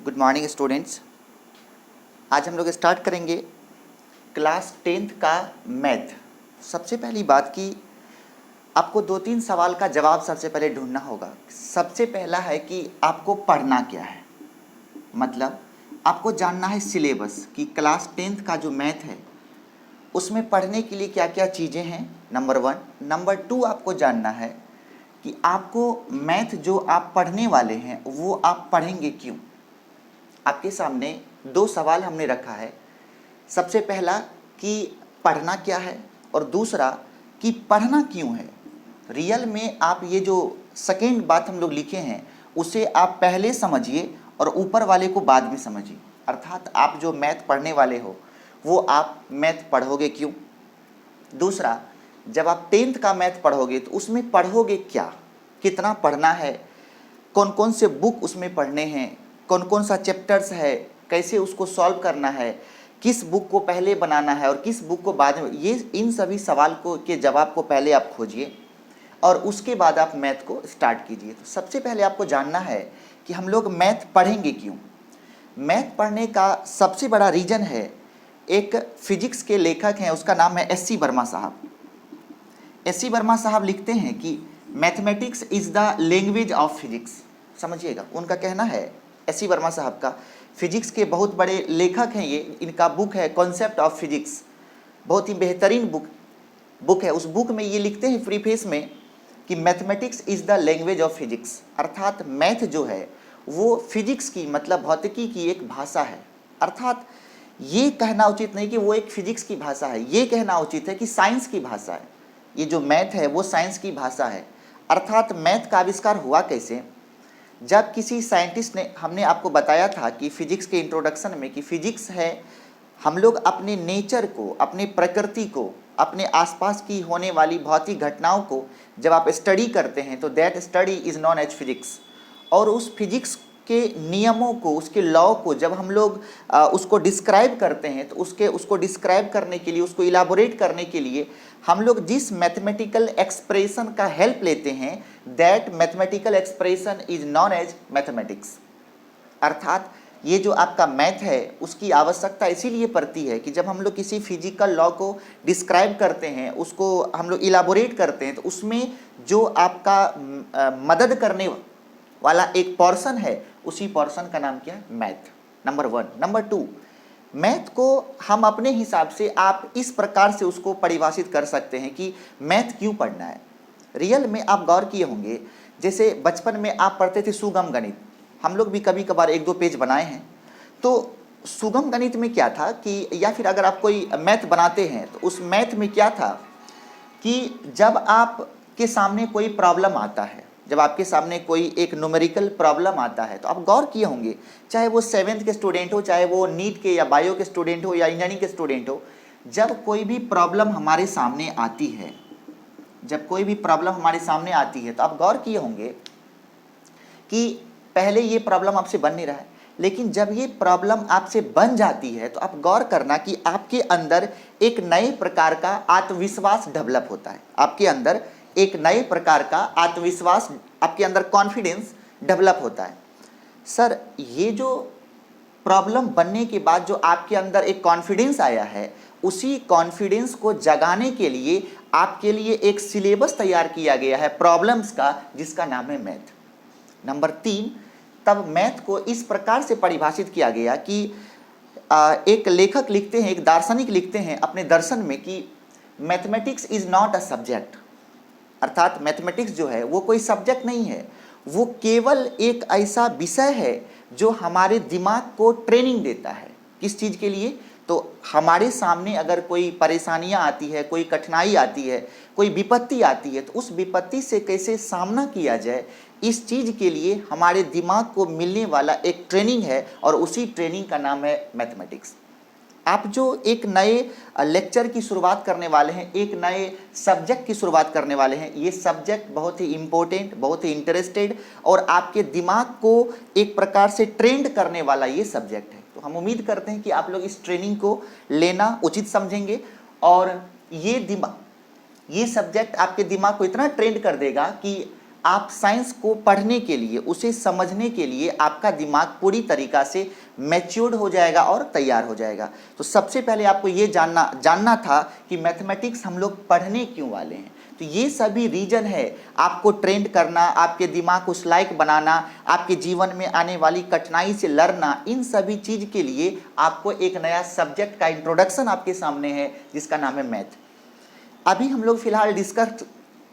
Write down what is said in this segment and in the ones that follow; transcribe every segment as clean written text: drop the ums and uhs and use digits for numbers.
Good morning students. आज हम लोग स्टार्ट करेंगे क्लास 10th का मैथ। सबसे पहली बात कि आपको 2-3 सवाल का जवाब सबसे पहले ढूंढना होगा। सबसे पहला है कि आपको पढ़ना क्या है, मतलब आपको जानना है सिलेबस कि क्लास 10th का जो मैथ है उसमें पढ़ने के लिए क्या क्या चीज़ें हैं, नंबर 1। नंबर 2 आपको जानना है कि आपको मैथ जो आप पढ़ने वाले हैं वो आप पढ़ेंगे क्यों। आपके सामने 2 सवाल हमने रखा है। सबसे पहला कि पढ़ना क्या है और दूसरा कि पढ़ना क्यों है। रियल में आप ये जो सेकेंड बात हम लोग लिखे हैं उसे आप पहले समझिए और ऊपर वाले को बाद में समझिए। अर्थात आप जो मैथ पढ़ने वाले हो वो आप मैथ पढ़ोगे क्यों। दूसरा, जब आप 10th का मैथ पढ़ोगे तो उसमें पढ़ोगे क्या, कितना पढ़ना है, कौन कौन से बुक उसमें पढ़ने हैं, कौन कौन सा चैप्टर्स है, कैसे उसको सॉल्व करना है, किस बुक को पहले बनाना है और किस बुक को बाद में। ये इन सभी सवाल को के जवाब को पहले आप खोजिए और उसके बाद आप मैथ को स्टार्ट कीजिए। तो सबसे पहले आपको जानना है कि हम लोग मैथ पढ़ेंगे क्यों। मैथ पढ़ने का सबसे बड़ा रीज़न है, एक फिजिक्स के लेखक हैं, उसका नाम है एस सी वर्मा साहब। एस सी वर्मा साहब लिखते हैं कि mathematics is the language of physics. समझिएगा, उनका कहना है एस सी वर्मा साहब का। फिजिक्स के बहुत बड़े लेखक हैं ये। इनका बुक है कॉन्सेप्ट ऑफ फिजिक्स, बहुत ही बेहतरीन बुक है। उस बुक में ये लिखते हैं प्रीफेस में कि mathematics is the language of physics. अर्थात मैथ जो है वो फिजिक्स की, मतलब भौतिकी की एक भाषा है। अर्थात ये कहना उचित नहीं कि वो एक फिजिक्स की भाषा है, ये कहना उचित है कि साइंस की भाषा है। ये जो मैथ है वो साइंस की भाषा है। अर्थात मैथ का आविष्कार हुआ कैसे, जब किसी साइंटिस्ट ने, हमने आपको बताया था कि फिजिक्स के इंट्रोडक्शन में कि फिजिक्स है, हम लोग अपने नेचर को, अपने प्रकृति को, अपने आसपास की होने वाली भौतिक घटनाओं को जब आप स्टडी करते हैं तो that study is known as physics. और उस फिजिक्स के नियमों को, उसके लॉ को जब हम लोग उसको डिस्क्राइब करते हैं तो उसको डिस्क्राइब करने के लिए, उसको इलाबोरेट करने के लिए हम लोग जिस मैथमेटिकल एक्सप्रेशन का हेल्प लेते हैं that mathematical expression is known as mathematics. अर्थात ये जो आपका मैथ है उसकी आवश्यकता इसीलिए पड़ती है कि जब हम लोग किसी फिजिकल लॉ को डिस्क्राइब करते हैं, उसको हम लोग इलाबोरेट करते हैं, तो उसमें जो आपका मदद करने वाला एक पोर्शन है उसी पोर्शन का नाम क्या है, मैथ। नंबर 1। नंबर 2, मैथ को हम अपने हिसाब से आप इस प्रकार से उसको परिभाषित कर सकते हैं कि मैथ क्यों पढ़ना है। रियल में आप गौर किए होंगे, जैसे बचपन में आप पढ़ते थे सुगम गणित, हम लोग भी कभी कभार 1-2 पेज बनाए हैं। तो सुगम गणित में क्या था कि, या फिर अगर आप कोई मैथ बनाते हैं तो उस मैथ में क्या था कि जब आपके सामने कोई प्रॉब्लम आता है, जब आपके सामने कोई एक न्यूमेरिकल प्रॉब्लम आता है तो आप गौर किए होंगे, चाहे वो 7th के स्टूडेंट हो, चाहे वो नीट के या बायो के स्टूडेंट हो या इंजीनियरिंग के स्टूडेंट हो, जब कोई भी प्रॉब्लम हमारे सामने आती है, जब कोई भी प्रॉब्लम हमारे सामने आती है तो आप गौर किए होंगे कि पहले ये प्रॉब्लम आपसे बन नहीं रहा है, लेकिन जब ये प्रॉब्लम आपसे बन जाती है तो आप गौर करना कि आपके अंदर एक नए प्रकार का आत्मविश्वास डेवलप होता है। आपके अंदर एक नए प्रकार का आत्मविश्वास, आपके अंदर कॉन्फिडेंस डेवलप होता है। सर, ये जो प्रॉब्लम बनने के बाद जो आपके अंदर एक कॉन्फिडेंस आया है, उसी कॉन्फिडेंस को जगाने के लिए आपके लिए एक सिलेबस तैयार किया गया है प्रॉब्लम्स का, जिसका नाम है मैथ। नंबर 3, तब मैथ को इस प्रकार से परिभाषित किया गया कि एक लेखक लिखते हैं, एक दार्शनिक लिखते हैं अपने दर्शन में कि mathematics is not a subject. अर्थात मैथमेटिक्स जो है वो कोई सब्जेक्ट नहीं है, वो केवल एक ऐसा विषय है जो हमारे दिमाग को ट्रेनिंग देता है। किस चीज़ के लिए, तो हमारे सामने अगर कोई परेशानियां आती है, कोई कठिनाई आती है, कोई विपत्ति आती है, तो उस विपत्ति से कैसे सामना किया जाए, इस चीज़ के लिए हमारे दिमाग को मिलने वाला एक ट्रेनिंग है और उसी ट्रेनिंग का नाम है मैथमेटिक्स। आप जो एक नए लेक्चर की शुरुआत करने वाले हैं, एक नए सब्जेक्ट की शुरुआत करने वाले हैं, ये सब्जेक्ट बहुत ही इम्पोर्टेंट, बहुत ही इंटरेस्टेड और आपके दिमाग को एक प्रकार से ट्रेंड करने वाला ये सब्जेक्ट है। तो हम उम्मीद करते हैं कि आप लोग इस ट्रेनिंग को लेना उचित समझेंगे और ये सब्जेक्ट आपके दिमाग को इतना ट्रेंड कर देगा कि आप साइंस को पढ़ने के लिए, उसे समझने के लिए आपका दिमाग पूरी तरीक़ा से मैच्योर्ड हो जाएगा और तैयार हो जाएगा। तो सबसे पहले आपको ये जानना था कि मैथमेटिक्स हम लोग पढ़ने क्यों वाले हैं। तो ये सभी रीजन है आपको ट्रेंड करना, आपके दिमाग को उस लायक बनाना, आपके जीवन में आने वाली कठिनाई से लड़ना, इन सभी चीज़ के लिए आपको एक नया सब्जेक्ट का इंट्रोडक्शन आपके सामने है जिसका नाम है मैथ। अभी हम लोग फिलहाल डिस्कस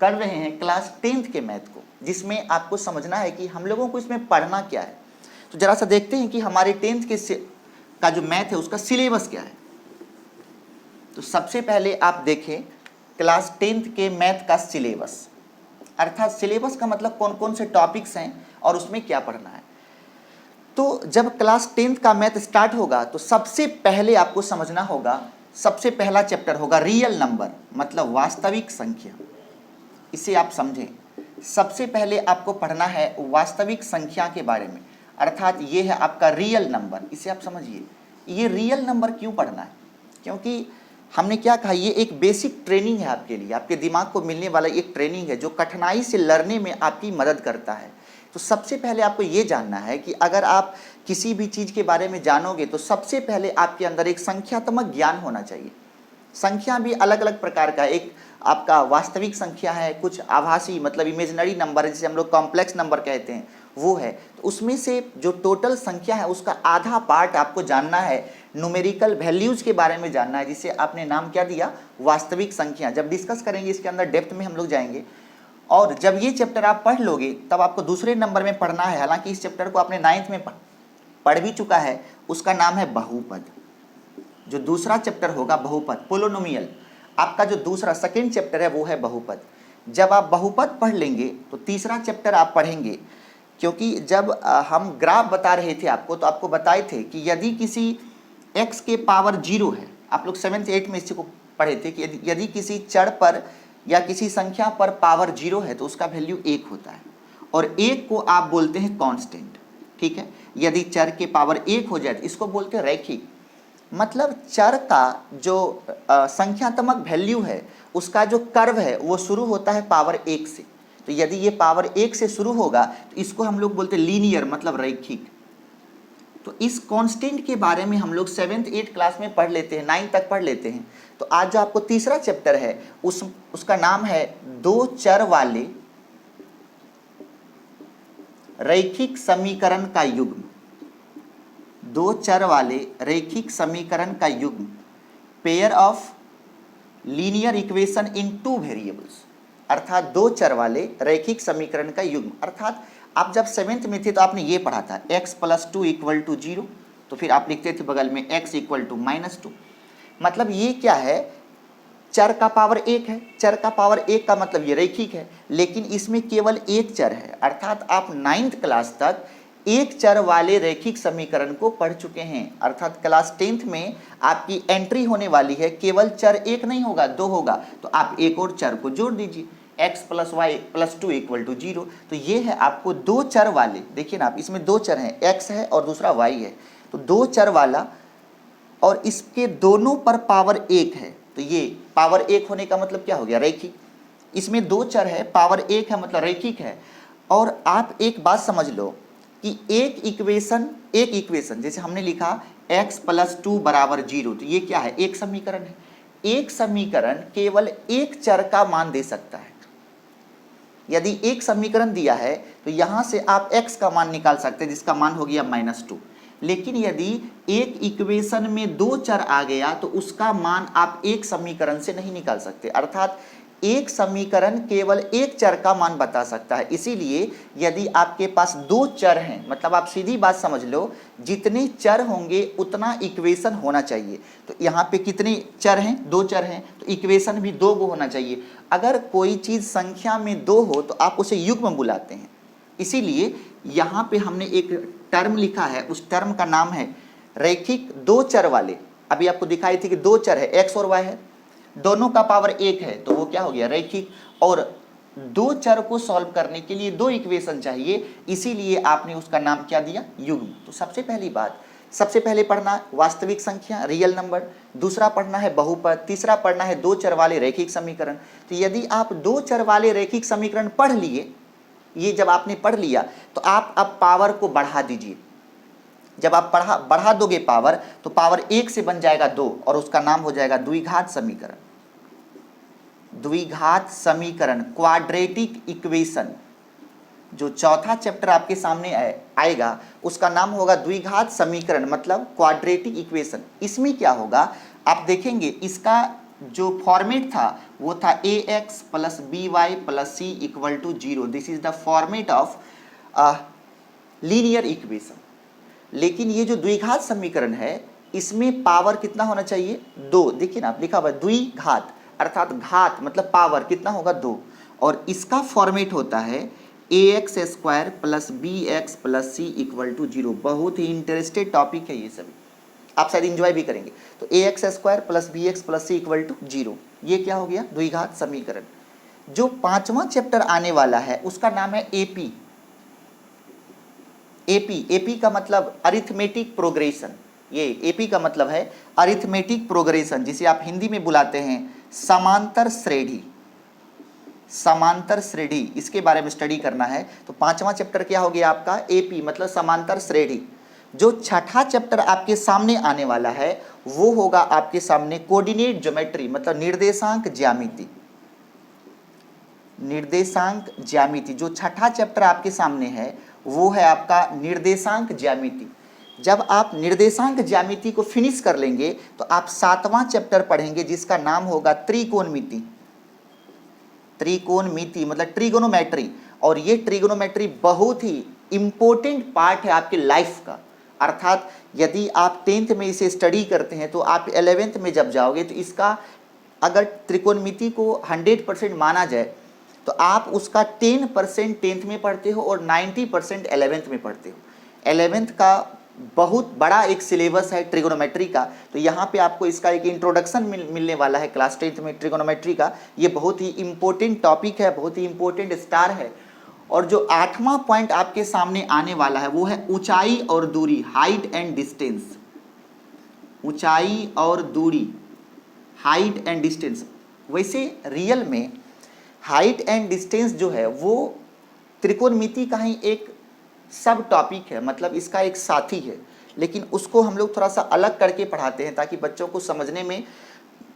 कर रहे हैं क्लास 10th के मैथ को, जिसमें आपको समझना है कि हम लोगों को इसमें पढ़ना क्या है। तो जरा सा देखते हैं कि हमारे 10th के का जो मैथ है उसका सिलेबस क्या है। तो सबसे पहले आप देखें क्लास 10th के मैथ का सिलेबस, अर्थात सिलेबस का मतलब कौन कौन से टॉपिक्स हैं और उसमें क्या पढ़ना है। तो जब क्लास 10th का मैथ स्टार्ट होगा तो सबसे पहले आपको समझना होगा, सबसे पहला चैप्टर होगा रियल नंबर, मतलब वास्तविक संख्या। इसे आप समझें, सबसे पहले आपको पढ़ना है वास्तविक संख्या के बारे में, अर्थात ये है आपका रियल नंबर। इसे आप समझिए, ये रियल नंबर क्यों पढ़ना है, क्योंकि हमने क्या कहा, ये एक बेसिक ट्रेनिंग है आपके लिए, आपके दिमाग को मिलने वाला एक ट्रेनिंग है जो कठिनाई से लड़ने में आपकी मदद करता है। तो सबसे पहले आपको ये जानना है कि अगर आप किसी भी चीज़ के बारे में जानोगे तो सबसे पहले आपके अंदर एक संख्यात्मक ज्ञान होना चाहिए। संख्या भी अलग अलग प्रकार का, एक आपका वास्तविक संख्या है, कुछ आभासी मतलब इमेजिनरी नंबर है जिसे हम लोग कॉम्प्लेक्स नंबर कहते हैं, वो है। तो उसमें से जो टोटल संख्या है उसका आधा पार्ट आपको जानना है, न्यूमेरिकल वैल्यूज़ के बारे में जानना है, जिसे आपने नाम क्या दिया, वास्तविक संख्या। जब डिस्कस करेंगे इसके अंदर डेप्थ में हम लोग जाएंगे, और जब ये चैप्टर आप पढ़ लोगे तब आपको दूसरे नंबर में पढ़ना है, हालांकि इस चैप्टर को आपने 9th में पढ़ भी चुका है, उसका नाम है बहुपद। जो दूसरा चैप्टर होगा बहुपद, पोलिनोमियल, आपका जो दूसरा सेकंड चैप्टर है वो है बहुपद। जब आप बहुपद पढ़ लेंगे तो तीसरा चैप्टर आप पढ़ेंगे, क्योंकि जब हम ग्राफ बता रहे थे आपको तो आपको बताए थे कि यदि किसी x के पावर 0 है, आप लोग 7th 8th में इसी को पढ़े थे कि यदि किसी चर पर या किसी संख्या पर पावर 0 है तो उसका वैल्यू 1 होता है, और 1 को आप बोलते हैं कांस्टेंट, ठीक है। यदि चर के पावर 1 हो जाए तो इसको बोलते हैं रैखिक, मतलब चर का जो संख्यात्मक वैल्यू है उसका जो कर्व है वो शुरू होता है पावर 1 से। तो यदि ये पावर 1 से शुरू होगा तो इसको हम लोग बोलते हैं लीनियर, मतलब रैखिक। तो इस कांस्टेंट के बारे में हम लोग 7th 8th क्लास में पढ़ लेते हैं, 9th तक पढ़ लेते हैं। तो आज जो आपको तीसरा चैप्टर है उसका नाम है दो चर वाले रैखिक समीकरण का युग्म। दो चर वाले रैखिक समीकरण का युग्म, pair of linear equation in two variables, अर्थात दो चर वाले रैखिक समीकरण का युग्म। अर्थात आप जब 7th में थे तो आपने ये पढ़ा था x + 2 = 0, तो फिर आप लिखते थे बगल में x = -2। मतलब ये क्या है, चर का पावर 1 है, चर का पावर 1 का मतलब ये रैखिक है, लेकिन इसमें केवल एक चर है। अर्थात आप 9th क्लास तक एक चर वाले रैखिक समीकरण को पढ़ चुके हैं। अर्थात क्लास 10th में आपकी एंट्री होने वाली है, केवल चर एक नहीं होगा, दो होगा, तो आप एक और चर को जोड़ दीजिए, x + y + 2 = 0। तो ये है आपको दो चर वाले, देखिए ना आप, इसमें दो चर हैं, x है और दूसरा y है, तो दो चर वाला और इसके दोनों पर पावर 1 है। तो ये पावर 1 होने का मतलब क्या हो गया, रैखिक। इसमें दो चर है, पावर 1 है मतलब रैखिक है। और आप एक बात समझ लो कि एक इक्वेशन जैसे हमने लिखा x + 2 = 0, तो ये क्या है, एक समीकरण है। एक समीकरण केवल एक चर का मान दे सकता है। यदि एक समीकरण दिया है तो यहाँ से आप x का मान निकाल सकते हैं, जिसका मान हो गया -2। लेकिन यदि एक इक्वेशन में दो चर आ गया तो उसका मान आप एक समीकरण से नहीं निकाल सकते। अर्थात एक समीकरण केवल एक चर का मान बता सकता है। इसीलिए यदि आपके पास दो चर हैं, मतलब आप सीधी बात समझ लो, जितने चर होंगे उतना इक्वेशन होना चाहिए। तो यहाँ पे कितने चर हैं, दो चर हैं, तो इक्वेशन भी दो गो होना चाहिए। अगर कोई चीज़ संख्या में दो हो तो आप उसे युग्म बुलाते हैं। इसीलिए यहाँ पे हमने एक टर्म लिखा है, उस टर्म का नाम है रैखिक दो चर वाले। अभी आपको दिखाई थी कि दो चर है, x और y है, दोनों का पावर 1 है, तो वो क्या हो गया, रैखिक। और दो चर को सॉल्व करने के लिए दो इक्वेशन चाहिए, इसीलिए आपने उसका नाम क्या दिया, युग्म। तो सबसे पहली बात, सबसे पहले पढ़ना वास्तविक संख्या, रियल नंबर, दूसरा पढ़ना है बहुपद, तीसरा पढ़ना है दो चर वाले रैखिक समीकरण। तो यदि आप दो चर वाले रैखिक समीकरण पढ़ लिए ये जब आपने पढ़ लिया तो आप अब पावर को बढ़ा दीजिए। जब आप बढ़ा दोगे पावर तो पावर 1 से बन जाएगा 2 और उसका नाम हो जाएगा द्विघात समीकरण। द्विघात समीकरण, क्वाड्रेटिक इक्वेशन। जो चौथा चैप्टर आपके सामने आएगा उसका नाम होगा द्विघात समीकरण, मतलब क्वाड्रेटिक इक्वेशन। इसमें क्या होगा आप देखेंगे, इसका जो फॉर्मेट था वो था ax plus B Y plus C equal to 0। This is the format of linear equation. लेकिन ये जो द्विघात समीकरण है इसमें पावर कितना होना चाहिए? 2। देखिए ना आप लिखा हुआ है द्विघात, अर्थात घात मतलब पावर कितना होगा? 2। और इसका फॉर्मेट होता है ax square plus B X plus C equal to 0। बहुत ही इंटरेस्टेड टॉपिक है ये सभी, आप शायद इंजॉय भी करेंगे। तो ax square plus B X plus C equal to 0, ये क्या हो गया? द्विघात समीकरण। जो 5वां चैप्टर आने वाला है उसका नाम है एपी। एपी का मतलब अरिथमेटिक प्रोग्रेशन। ये एपी का मतलब है अरिथमेटिक प्रोग्रेशन, जिसे आप हिंदी में बुलाते हैं समांतर श्रेणी। समांतर श्रेणी, इसके बारे में स्टडी करना है। तो 5वां चैप्टर क्या हो गया आपका? एपी मतलब समांतर श्रेणी। जो छठा चैप्टर आपके सामने आने वाला है वो होगा आपके सामने कोऑर्डिनेट ज्योमेट्री, मतलब निर्देशांक ज्यामिति। निर्देशांक ज्यामिति, जो छठा चैप्टर आपके सामने है वो है आपका निर्देशांक ज्यामिति। जब आप निर्देशांक ज्यामिति को फिनिश कर लेंगे तो आप 7वां चैप्टर पढ़ेंगे जिसका नाम होगा त्रिकोणमिति। त्रिकोणमिति मतलब ट्रिगोनोमेट्री। और ये ट्रिगोनोमेट्री बहुत ही इंपॉर्टेंट पार्ट है आपके लाइफ का। अर्थात यदि आप 10th में इसे स्टडी करते हैं तो आप 11th में जब जाओगे तो इसका अगर त्रिकोणमिति को 100% माना जाए तो आप उसका 10% 10th में पढ़ते हो और 90% 11th में पढ़ते हो। 11th का बहुत बड़ा एक सिलेबस है ट्रिगोनोमेट्री का, तो यहाँ पे आपको इसका एक इंट्रोडक्शन मिलने वाला है क्लास 10th में ट्रिगोनोमेट्री का। ये बहुत ही इंपॉर्टेंट टॉपिक है, बहुत ही इंपॉर्टेंट स्टार है। और जो 8वां पॉइंट आपके सामने आने वाला है वो है ऊंचाई और दूरी, हाइट एंड डिस्टेंस। ऊंचाई और दूरी, हाइट एंड डिस्टेंस। वैसे रियल में हाइट एंड डिस्टेंस जो है वो त्रिकोणमिति का ही एक सब टॉपिक है, मतलब इसका एक साथी है, लेकिन उसको हम लोग थोड़ा सा अलग करके पढ़ाते हैं ताकि बच्चों को समझने में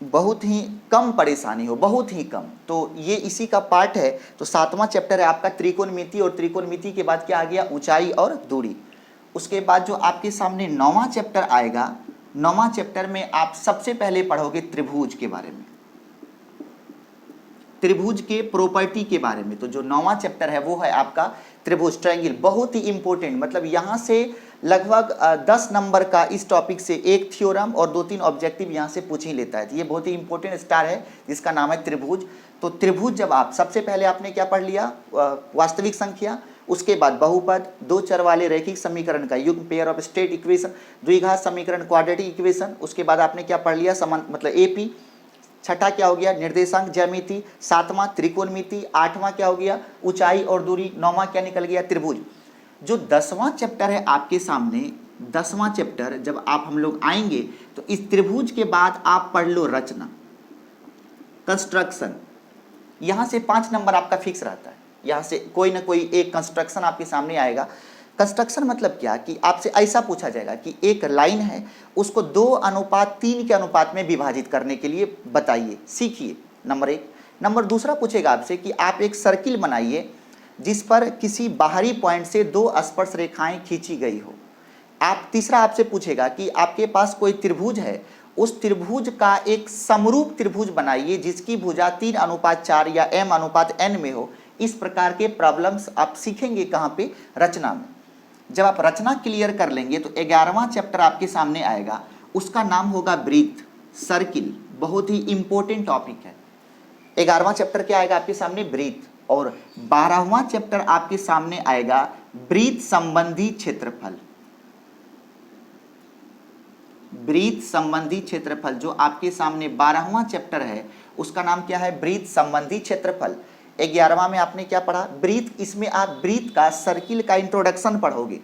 बहुत ही कम परेशानी हो, बहुत ही कम। तो ये इसी का पार्ट है। तो 7वां चैप्टर है आपका त्रिकोणमिति, और त्रिकोणमिति के बाद क्या आ गया? ऊंचाई और दूरी। उसके बाद जो आपके सामने 9वां चैप्टर आएगा, 9वां चैप्टर में आप सबसे पहले पढ़ोगे त्रिभुज के बारे में, त्रिभुज के प्रॉपर्टी के बारे में। तो जो 9वां चैप्टर है वो है आपका त्रिभुज, ट्रायंगल। बहुत ही इंपॉर्टेंट, मतलब यहाँ से लगभग 10 नंबर का इस टॉपिक से एक थ्योरम और 2-3 ऑब्जेक्टिव यहाँ से पूछ ही लेता है। तो ये बहुत ही इंपॉर्टेंट स्टार है जिसका नाम है त्रिभुज। तो त्रिभुज जब आप सबसे पहले आपने क्या पढ़ लिया? वास्तविक संख्या, उसके बाद बहुपद, दो चर वाले रैखिक समीकरण का युग्म, पेयर ऑफ स्टेट इक्वेशन, द्विघात समीकरण, क्वाड्रेटिक इक्वेशन। उसके बाद आपने क्या पढ़ लिया? मतलब एपी। छठा क्या हो गया? निर्देशांक ज्यामिति। 7वां त्रिकोणमिति। 8वां क्या हो गया? ऊंचाई और दूरी। 9वां क्या निकल गया? त्रिभुज। जो 10वां चैप्टर है आपके सामने, 10वां चैप्टर जब आप हम लोग आएंगे तो इस त्रिभुज के बाद आप पढ़ लो रचना, कंस्ट्रक्शन। यहां से 5 नंबर आपका फिक्स रहता है, यहां से कोई ना कोई एक कंस्ट्रक्शन आपके सामने आएगा। कंस्ट्रक्शन मतलब क्या कि आपसे ऐसा पूछा जाएगा कि एक लाइन है, उसको 2:3 के अनुपात में विभाजित करने के लिए बताइए, सीखिए। नंबर 1। नंबर दूसरा पूछेगा आपसे कि आप एक सर्किल बनाइए जिस पर किसी बाहरी पॉइंट से 2 स्पर्श रेखाएं खींची गई हो। आप तीसरा आपसे पूछेगा कि आपके पास कोई त्रिभुज है, उस त्रिभुज का एक समरूप त्रिभुज बनाइए जिसकी भुजा 3:4 या m/n में हो। इस प्रकार के प्रॉब्लम्स आप सीखेंगे कहाँ पे? रचना में। जब आप रचना क्लियर कर लेंगे तो 11वां चैप्टर आपके सामने आएगा, उसका नाम होगा वृत्त, सर्किल। बहुत ही इंपॉर्टेंट टॉपिक है। 11वां चैप्टर क्या आएगा आपके सामने? वृत्त। और 12वां चैप्टर आपके सामने आएगा वृत्त संबंधी क्षेत्रफल। वृत्त संबंधी क्षेत्रफल जो आपके सामने 12वां चैप्टर है उसका नाम क्या है? वृत्त संबंधी क्षेत्रफल। 11वां में आपने क्या पढ़ा? वृत्त। इसमें आप वृत्त का, सर्किल का इंट्रोडक्शन पढ़ोगे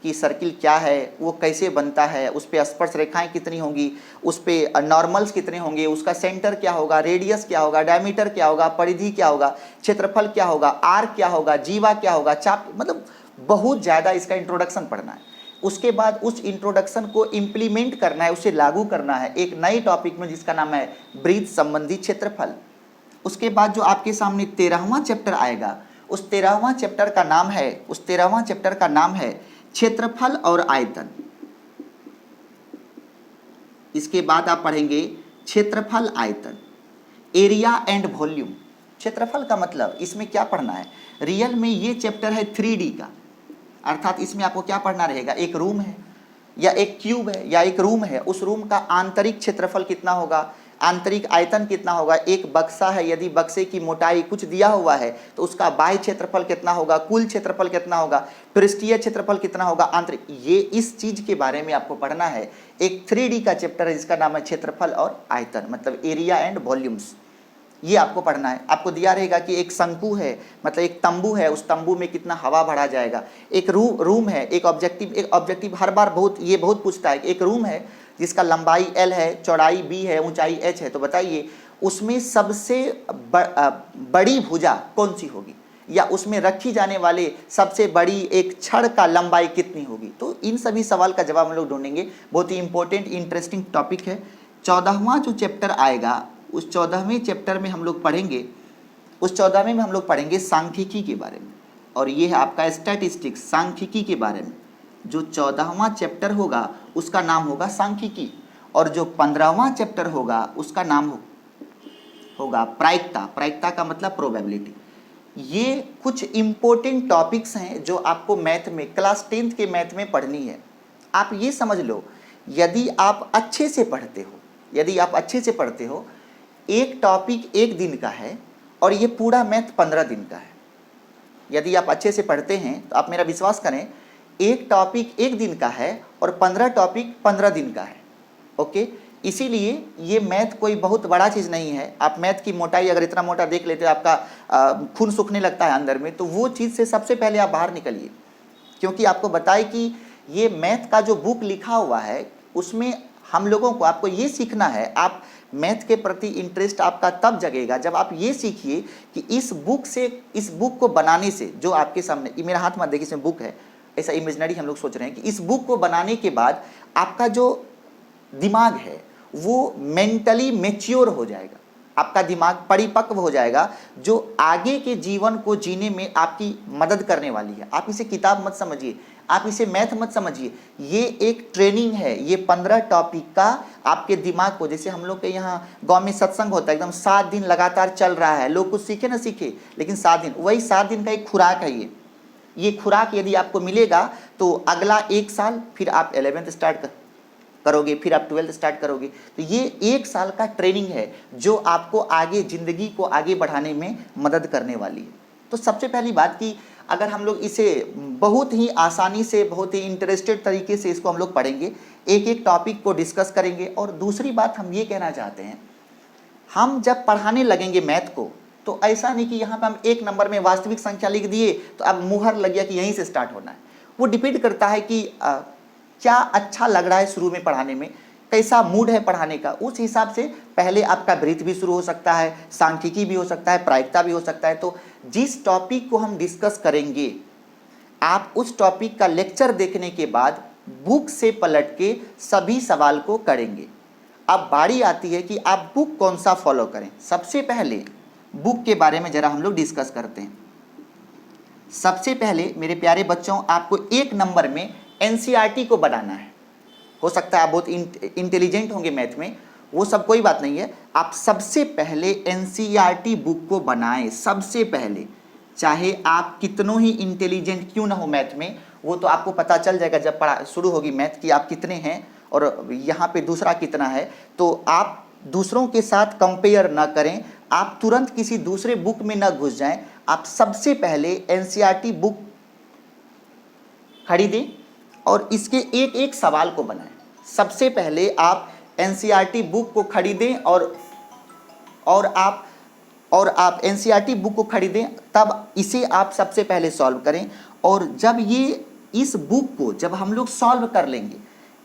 कि सर्किल क्या है, वो कैसे बनता है, उस पर स्पर्श रेखाएं कितनी होंगी, उस पर नॉर्मल्स कितने होंगे, उसका सेंटर क्या होगा, रेडियस क्या होगा, डायमीटर क्या होगा, परिधि क्या होगा, क्षेत्रफल क्या होगा, आर क्या होगा, जीवा क्या होगा, चाप, मतलब बहुत ज़्यादा इसका इंट्रोडक्शन पढ़ना है। उसके बाद उस इंट्रोडक्शन को इम्प्लीमेंट करना है, उसे लागू करना है एक नए टॉपिक में जिसका नाम है ब्रीथ संबंधी क्षेत्रफल। उसके बाद जो आपके सामने 13वां चैप्टर आएगा, उस 13वां चैप्टर का नाम है क्षेत्रफल और आयतन। इसके बाद आप पढ़ेंगे क्षेत्रफल आयतन, एरिया एंड वॉल्यूम। क्षेत्रफल का मतलब इसमें क्या पढ़ना है, रियल में ये चैप्टर है 3D का, अर्थात इसमें आपको क्या पढ़ना रहेगा, एक रूम है या एक क्यूब है या एक रूम है, उस रूम का आंतरिक क्षेत्रफल कितना होगा, आंतरिक आयतन कितना होगा, एक बक्सा है, यदि बक्से की मोटाई कुछ दिया हुआ है तो उसका बाह्य क्षेत्रफल कितना होगा, कुल क्षेत्रफल कितना होगा, पृष्ठीय क्षेत्रफल कितना होगा, आंतरिक, ये इस चीज के बारे में आपको पढ़ना है। एक 3D का चैप्टर है जिसका नाम है क्षेत्रफल और आयतन, मतलब एरिया एंड वॉल्यूम्स, ये आपको पढ़ना है। आपको दिया रहेगा कि एक शंकु है, मतलब एक तंबू है, उस तंबू में कितना हवा भरा जाएगा, एक रूम है, एक ऑब्जेक्टिव हर बार बहुत पूछता है, एक रूम है जिसका लंबाई L है, चौड़ाई B है, ऊंचाई H है, तो बताइए उसमें सबसे बड़ी भुजा कौन सी होगी, या उसमें रखी जाने वाले सबसे बड़ी एक छड़ का लंबाई कितनी होगी। तो इन सभी सवाल का जवाब हम लोग ढूंढेंगे। बहुत ही इंपॉर्टेंट इंटरेस्टिंग टॉपिक है। 14वां जो चैप्टर आएगा, उस 14वें चैप्टर में हम लोग पढ़ेंगे सांख्यिकी के बारे में, और ये है आपका स्टैटिस्टिक्स, सांख्यिकी के बारे में। जो 14वां चैप्टर होगा उसका नाम होगा सांख्यिकी, और जो 15वां चैप्टर होगा उसका नाम होगा प्रायिकता का मतलब प्रोबेबिलिटी। ये कुछ इंपॉर्टेंट टॉपिक्स हैं जो आपको मैथ में, क्लास 10th के मैथ में पढ़नी है। आप ये समझ लो, यदि आप अच्छे से पढ़ते हो, एक टॉपिक एक दिन का है और ये पूरा मैथ 15 दिन का है। यदि आप अच्छे से पढ़ते हैं तो आप मेरा विश्वास करें, एक टॉपिक एक दिन का है और 15 टॉपिक 15 दिन का है। ओके, इसीलिए ये मैथ कोई बहुत बड़ा चीज़ नहीं है। आप मैथ की मोटाई अगर इतना मोटा देख लेते हो, आपका खून सूखने लगता है अंदर में, तो वो चीज़ से सबसे पहले आप बाहर निकलिए, क्योंकि आपको बताए कि ये मैथ का जो बुक लिखा हुआ है उसमें हम लोगों को, आपको ये सीखना है। आप मैथ के प्रति इंटरेस्ट आपका तब जगेगा जब आप ये सीखिए कि इस बुक को बनाने से, जो आपके सामने, ये मेरा हाथ मत देखिए, इसमें बुक है, ऐसा इमेजिनरी हम लोग सोच रहे हैं कि इस बुक को बनाने के बाद आपका जो दिमाग है वो मेंटली मैच्योर हो जाएगा, आपका दिमाग परिपक्व हो जाएगा, जो आगे के जीवन को जीने में आपकी मदद करने वाली है। आप इसे किताब मत समझिए, आप इसे मैथ मत समझिए, ये एक ट्रेनिंग है। ये 15 टॉपिक का आपके दिमाग को, जैसे हम लोग के यहाँ गांव में सत्संग होता है, एकदम 7 दिन लगातार चल रहा है, लोग कुछ सीखे ना सीखे, लेकिन 7 दिन, वही 7 दिन का एक खुराक है। ये खुराक यदि आपको मिलेगा तो अगला 1 साल फिर आप 11th स्टार्ट करोगे, फिर आप 12th स्टार्ट करोगे, तो ये 1 साल का ट्रेनिंग है जो आपको आगे ज़िंदगी को आगे बढ़ाने में मदद करने वाली है। तो सबसे पहली बात कि अगर हम लोग इसे बहुत ही आसानी से, बहुत ही इंटरेस्टेड तरीके से इसको हम लोग पढ़ेंगे, एक एक टॉपिक को डिस्कस करेंगे। और दूसरी बात हम ये कहना चाहते हैं, हम जब पढ़ाने लगेंगे मैथ को, तो ऐसा नहीं कि यहाँ पे हम 1 नंबर में वास्तविक संख्या लिख दिए तो अब मुहर लग गया कि यहीं से स्टार्ट होना है। वो डिपेंड करता है कि क्या अच्छा लग रहा है शुरू में पढ़ाने में, कैसा मूड है पढ़ाने का, उस हिसाब से पहले आपका ब्रीथ भी शुरू हो सकता है, सांख्यिकी भी हो सकता है, प्रायिकता भी हो सकता है। तो जिस टॉपिक को हम डिस्कस करेंगे, आप उस टॉपिक का लेक्चर देखने के बाद बुक से पलट के सभी सवाल को करेंगे। अब बारी आती है कि आप बुक कौन सा फॉलो करें। सबसे पहले बुक के बारे में जरा हम लोग डिस्कस करते हैं। सबसे पहले मेरे प्यारे बच्चों, आपको 1 नंबर में एनसीईआरटी को बनाना है। हो सकता है आप बहुत इंटेलिजेंट होंगे मैथ में, वो सब कोई बात नहीं है। आप सबसे पहले एनसीईआरटी बुक को बनाएं। सबसे पहले, चाहे आप कितनों ही इंटेलिजेंट क्यों ना हो मैथ में, वो तो आपको पता चल जाएगा जब पढ़ा शुरू होगी मैथ की आप कितने हैं और यहाँ पे दूसरा कितना है। तो आप दूसरों के साथ कंपेयर ना करें, आप तुरंत किसी दूसरे बुक में ना घुस जाएं। आप सबसे पहले एनसीईआरटी बुक खरीदें और इसके एक एक सवाल को बनाएं। सबसे पहले आप एनसीईआरटी बुक को खरीदें और आप एनसीईआरटी बुक को खरीदें, तब इसे आप सबसे पहले सॉल्व करें। और जब ये इस बुक को जब हम लोग सॉल्व कर लेंगे,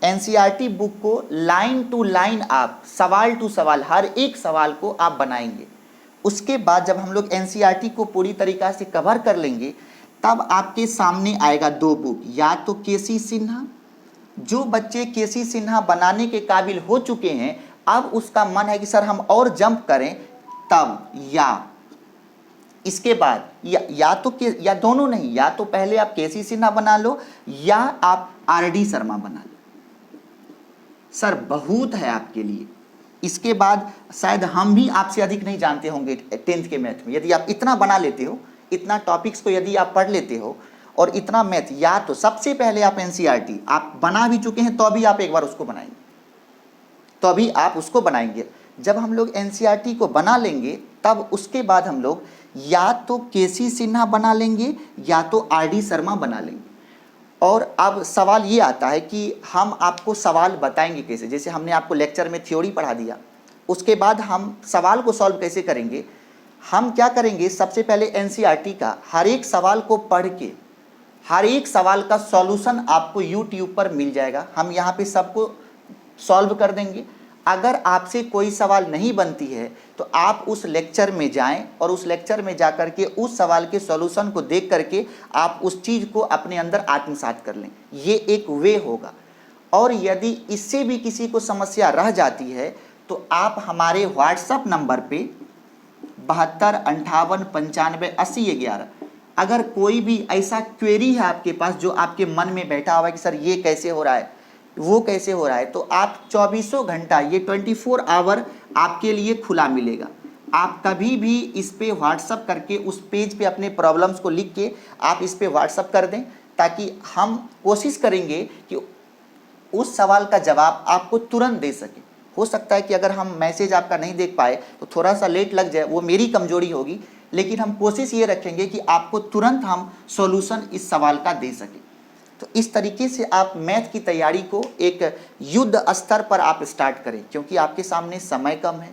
एनसीईआरटी बुक को लाइन टू लाइन आप सवाल टू सवाल हर एक सवाल को आप बनाएंगे, उसके बाद जब हम लोग एनसीईआरटी को पूरी तरीक़ा से कवर कर लेंगे तब आपके सामने आएगा दो बुक, या तो केसी सिन्हा, जो बच्चे केसी सिन्हा बनाने के काबिल हो चुके हैं अब उसका मन है कि सर हम और जंप करें, तब या इसके बाद या दोनों नहीं, या तो पहले आप केसी सिन्हा बना लो या आप आरडी शर्मा बना लो, सर बहुत है आपके लिए। इसके बाद शायद हम भी आपसे अधिक नहीं जानते होंगे 10th के मैथ में। यदि आप इतना बना लेते हो, इतना टॉपिक्स को यदि आप पढ़ लेते हो और इतना मैथ, या तो सबसे पहले आप एनसीईआरटी आप बना भी चुके हैं तो अभी आप एक बार उसको बनाएंगे, तो अभी आप उसको बनाएंगे। जब हम लोग एनसीईआरटी को बना लेंगे तब उसके बाद हम लोग या तो केसी सिन्हा बना लेंगे या तो आरडी शर्मा बना लेंगे। और अब सवाल ये आता है कि हम आपको सवाल बताएंगे कैसे, जैसे हमने आपको लेक्चर में थ्योरी पढ़ा दिया, उसके बाद हम सवाल को सॉल्व कैसे करेंगे। हम क्या करेंगे, सबसे पहले एनसीईआरटी का हर एक सवाल को पढ़ के हर एक सवाल का सॉल्यूशन आपको यूट्यूब पर मिल जाएगा, हम यहाँ पे सबको सॉल्व कर देंगे। अगर आपसे कोई सवाल नहीं बनती है तो आप उस लेक्चर में जाएं और उस लेक्चर में जाकर के उस सवाल के सॉल्यूशन को देख करके आप उस चीज़ को अपने अंदर आत्मसात कर लें, ये एक वे होगा। और यदि इससे भी किसी को समस्या रह जाती है तो आप हमारे व्हाट्सएप नंबर पे 7258958011, अगर कोई भी ऐसा क्वेरी है आपके पास जो आपके मन में बैठा हुआ है कि सर ये कैसे हो रहा है, वो कैसे हो रहा है, तो आप 24 घंटा ये 24 आवर आपके लिए खुला मिलेगा। आप कभी भी इस पे व्हाट्सअप करके उस पेज पे अपने प्रॉब्लम्स को लिख के आप इस पे व्हाट्सअप कर दें, ताकि हम कोशिश करेंगे कि उस सवाल का जवाब आपको तुरंत दे सकें। हो सकता है कि अगर हम मैसेज आपका नहीं देख पाए तो थोड़ा सा लेट लग जाए, वो मेरी कमजोरी होगी, लेकिन हम कोशिश ये रखेंगे कि आपको तुरंत हम सॉल्यूशन इस सवाल का दे सकें। तो इस तरीके से आप मैथ की तैयारी को एक युद्ध स्तर पर आप स्टार्ट करें, क्योंकि आपके सामने समय कम है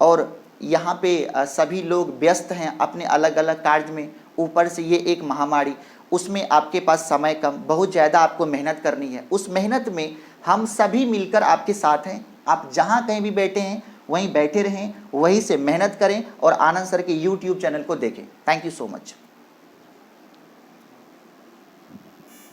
और यहाँ पे सभी लोग व्यस्त हैं अपने अलग अलग कार्य में, ऊपर से ये एक महामारी, उसमें आपके पास समय कम, बहुत ज़्यादा आपको मेहनत करनी है। उस मेहनत में हम सभी मिलकर आपके साथ हैं। आप जहाँ कहीं भी बैठे हैं वहीं बैठे रहें, वहीं से मेहनत करें और आनंद सर के यूट्यूब चैनल को देखें। Thank you so much.